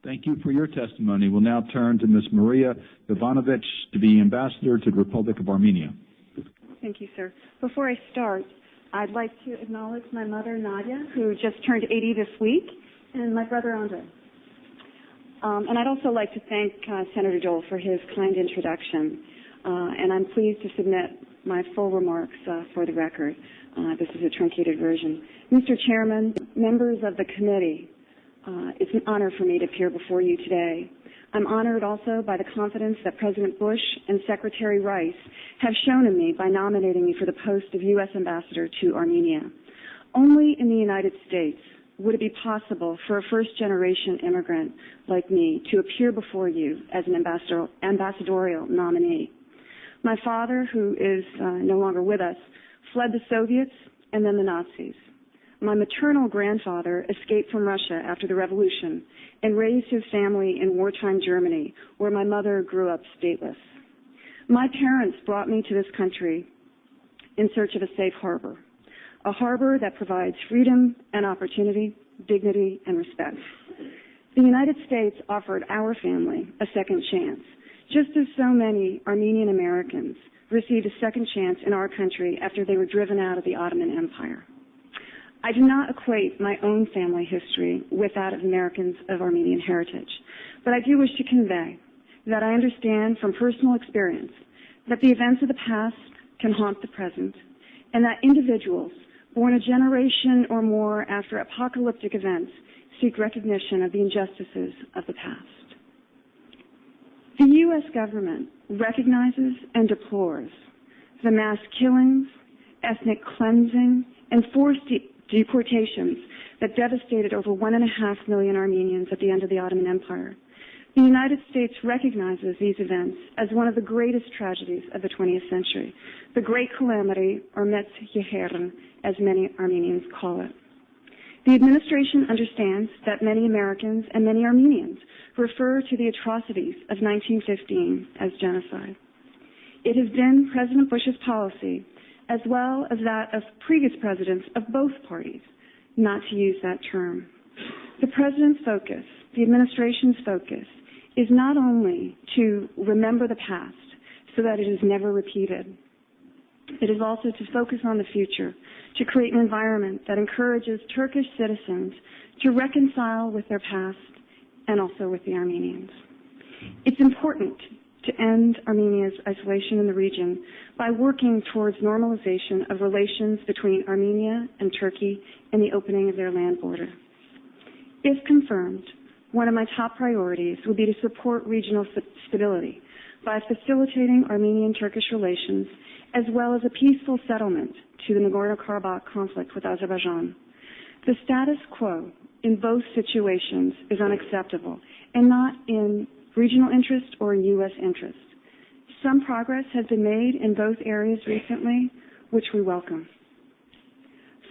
Thank you for your testimony. We'll now turn to Ms. Maria Yovanovitch to be Ambassador to the Republic of Armenia. Thank you, sir. Before I start, I'd like to acknowledge my mother, Nadia, who just turned 80 this week, and my brother, Andre. And I'd also like to thank Senator Dole for his kind introduction. And I'm pleased to submit my full remarks for the record. This is a truncated version. Mr. Chairman, members of the committee, it's an honor for me to appear before you today. I'm honored also by the confidence that President Bush and Secretary Rice have shown in me by nominating me for the post of U.S. Ambassador to Armenia. Only in the United States would it be possible for a first-generation immigrant like me to appear before you as an ambassadorial nominee. My father, who is no longer with us, fled the Soviets and then the Nazis. My maternal grandfather escaped from Russia after the revolution and raised his family in wartime Germany, where my mother grew up stateless. My parents brought me to this country in search of a safe harbor, a harbor that provides freedom and opportunity, dignity, and respect. The United States offered our family a second chance, just as so many Armenian Americans received a second chance in our country after they were driven out of the Ottoman Empire. I do not equate my own family history with that of Americans of Armenian heritage, but I do wish to convey that I understand from personal experience that the events of the past can haunt the present, and that individuals born a generation or more after apocalyptic events seek recognition of the injustices of the past. The U.S. government recognizes and deplores the mass killings, ethnic cleansing, and forced deportations that devastated over 1.5 million Armenians at the end of the Ottoman Empire. The United States recognizes these events as one of the greatest tragedies of the 20th century, the Great Calamity, or Metz Yeherim, as many Armenians call it. The administration understands that many Americans and many Armenians refer to the atrocities of 1915 as genocide. It has been President Bush's policy, as well as that of previous presidents of both parties, not to use that term. The president's focus, the administration's focus, is not only to remember the past so that it is never repeated. It is also to focus on the future, to create an environment that encourages Turkish citizens to reconcile with their past and also with the Armenians. It's important to end Armenia's isolation in the region by working towards normalization of relations between Armenia and Turkey and the opening of their land border. If confirmed, one of my top priorities will be to support regional stability by facilitating Armenian-Turkish relations as well as a peaceful settlement to the Nagorno-Karabakh conflict with Azerbaijan. The status quo in both situations is unacceptable and not in regional interest or in U.S. interest. Some progress has been made in both areas recently, which we welcome.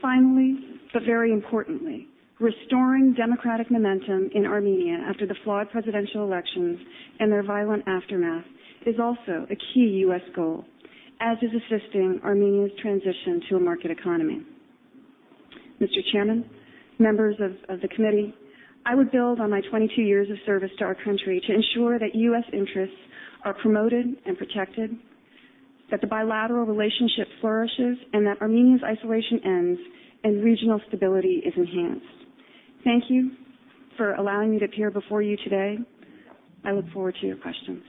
Finally, but very importantly, restoring democratic momentum in Armenia after the flawed presidential elections and their violent aftermath is also a key U.S. goal, as is assisting Armenia's transition to a market economy. Mr. Chairman, members of the committee, I would build on my 22 years of service to our country to ensure that U.S. interests are promoted and protected, that the bilateral relationship flourishes, and that Armenia's isolation ends and regional stability is enhanced. Thank you for allowing me to appear before you today. I look forward to your questions.